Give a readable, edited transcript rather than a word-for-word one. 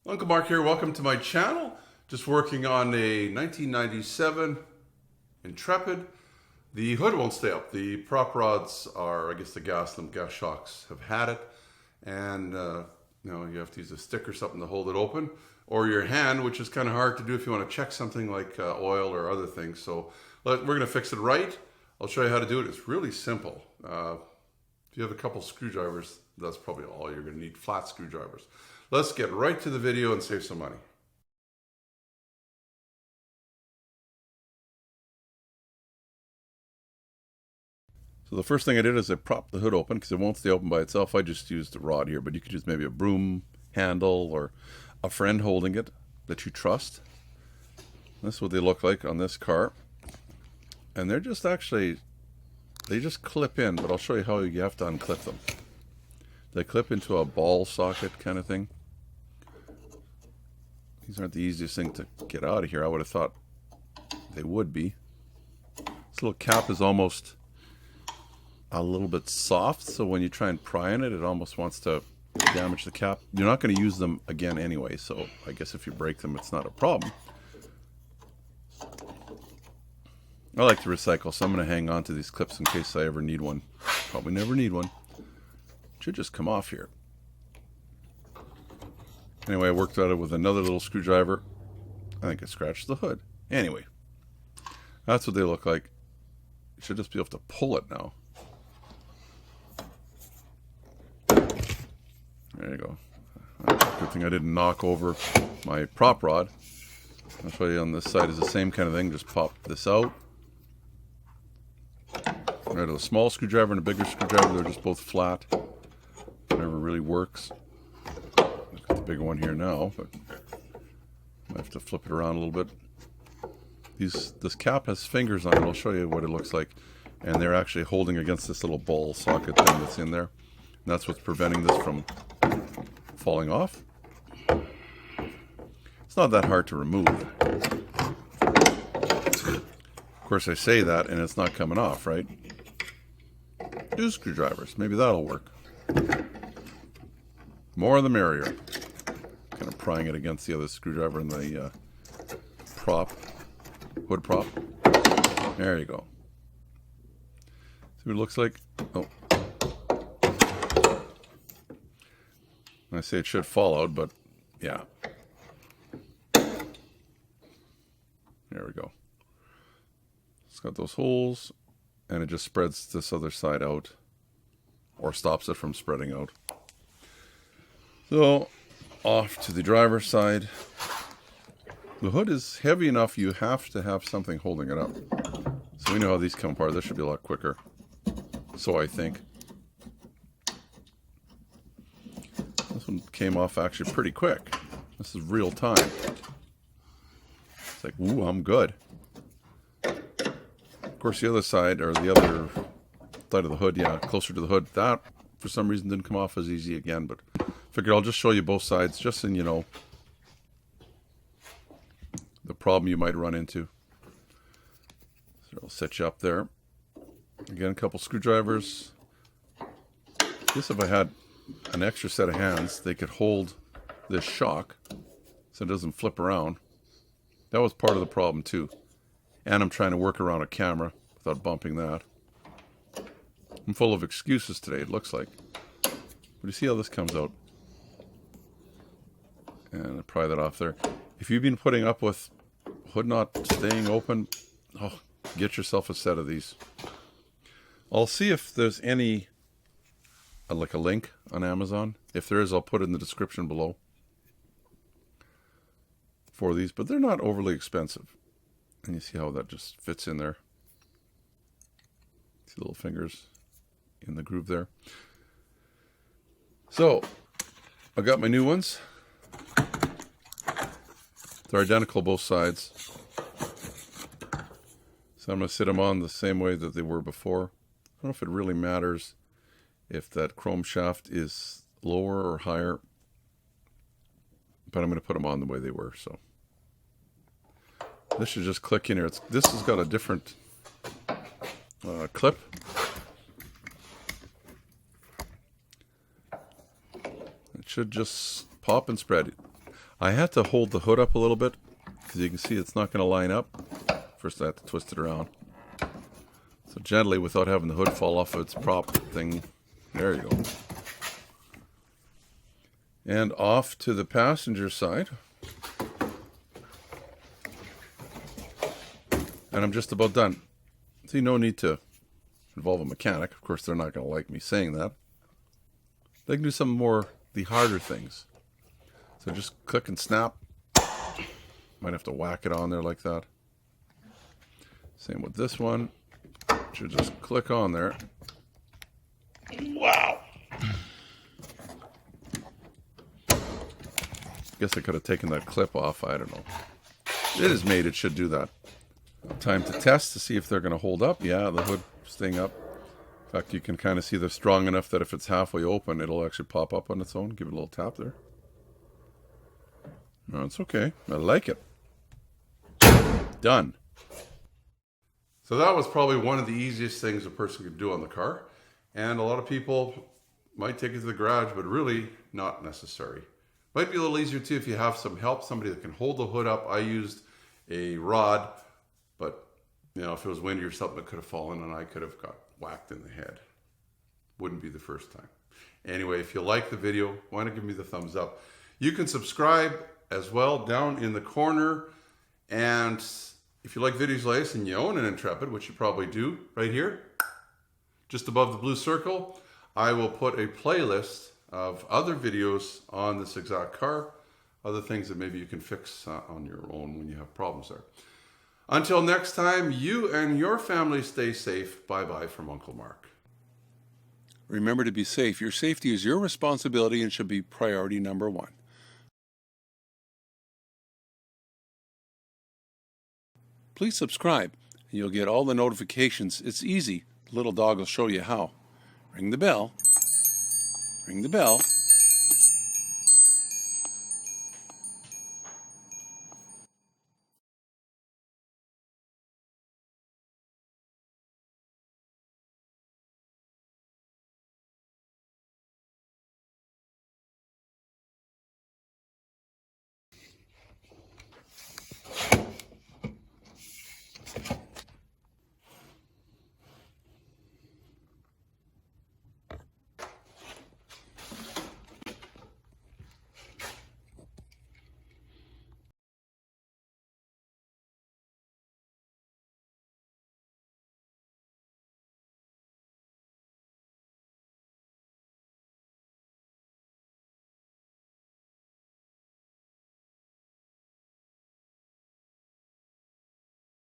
Uncle Mark here, welcome to my channel. Just working on a 1997 Intrepid. The hood won't stay up. The prop rods are, I guess the gas shocks have had it. And you have to use a stick or something to hold it open. Or your hand, which is kind of hard to do if you want to check something like oil or other things. So we're going to fix it right. I'll show you how to do it. It's really simple. If you have a couple screwdrivers, that's probably all you're going to need, flat screwdrivers. Let's get right to the video and save some money. So the first thing I did is I propped the hood open because it won't stay open by itself. I just used a rod here, but you could use maybe a broom handle or a friend holding it that you trust. This is what they look like on this car. And they're just they just clip in, but I'll show you how you have to unclip them. They clip into a ball socket kind of thing. These aren't the easiest thing to get out of here. I would have thought they would be. This little cap is almost a little bit soft, so when you try and pry on it, it almost wants to damage the cap. You're not going to use them again anyway, so I guess if you break them, it's not a problem. I like to recycle, so I'm going to hang on to these clips in case I ever need one. Probably never need one. Should just come off here. Anyway, I worked at it with another little screwdriver. I think I scratched the hood. Anyway, that's what they look like. You should just be able to pull it now. There you go. Good thing I didn't knock over my prop rod. I'll show you on this side is the same kind of thing. Just pop this out. Right, a small screwdriver and a bigger screwdriver, they're just both flat. Never really works. I've got the bigger one here now, but I have to flip it around a little bit. This cap has fingers on it. I'll show you what it looks like. And they're actually holding against this little ball socket thing that's in there. And that's what's preventing this from falling off. It's not that hard to remove. Of course, I say that and it's not coming off, right? 2 screwdrivers. Maybe that'll work. More the merrier. Kind of prying it against the other screwdriver in the hood prop. There you go. See what it looks like? Oh. I say it should fall out, but yeah. There we go. It's got those holes, and it just spreads this other side out, or stops it from spreading out. So, off to the driver's side. The hood is heavy enough you have to have something holding it up. So we know how these come apart. This should be a lot quicker. So I think. This one came off actually pretty quick. This is real time. It's like, ooh, I'm good. Of course, the other side, or the other side of the hood, yeah, closer to the hood, that for some reason didn't come off as easy again, but figured I'll just show you both sides, just so you know the problem you might run into. So I'll set you up there. Again, a couple screwdrivers. I guess if I had an extra set of hands, they could hold this shock so it doesn't flip around. That was part of the problem too. And I'm trying to work around a camera without bumping that. I'm full of excuses today, it looks like. But you see how this comes out. And I'll pry that off there. If you've been putting up with hood not staying open, oh, get yourself a set of these. I'll see if there's any, like a link on Amazon. If there is, I'll put it in the description below for these. But they're not overly expensive. And you see how that just fits in there. See the little fingers in the groove there. So, I got my new ones. They're identical both sides. So I'm going to sit them on the same way that they were before. I don't know if it really matters if that chrome shaft is lower or higher. But I'm going to put them on the way they were. So this should just click in here. This has got a different clip. It should just pop and spread. I had to hold the hood up a little bit because you can see it's not going to line up. First I have to twist it around. So gently, without having the hood fall off of its prop thing. There you go. And off to the passenger side. And I'm just about done. See, no need to involve a mechanic. Of course, they're not going to like me saying that. They can do some more, the harder things. So just click and snap. Might have to whack it on there like that. Same with this one. Should just click on there. Wow! Guess I could have taken that clip off. I don't know. It is made. It should do that. Time to test to see if they're going to hold up. Yeah, the hood staying up. In fact, you can kind of see they're strong enough that if it's halfway open, it'll actually pop up on its own. Give it a little tap there. No, it's okay. I like it. Done. So that was probably one of the easiest things a person could do on the car. And a lot of people might take it to the garage, but really not necessary. Might be a little easier too if you have some help, somebody that can hold the hood up. I used a rod, but you know, if it was windy or something, it could have fallen and I could have got whacked in the head. Wouldn't be the first time. Anyway, if you like the video, why not give me the thumbs up? You can subscribe as well down in the corner. And if you like videos like this and you own an Intrepid, which you probably do, right here, just above the blue circle, I will put a playlist of other videos on this exact car, other things that maybe you can fix on your own when you have problems there. Until next time, you and your family stay safe. Bye-bye from Uncle Mark. Remember to be safe. Your safety is your responsibility and should be priority number one. Please subscribe and you'll get all the notifications. It's easy. The little dog will show you how. Ring the bell. Ring the bell.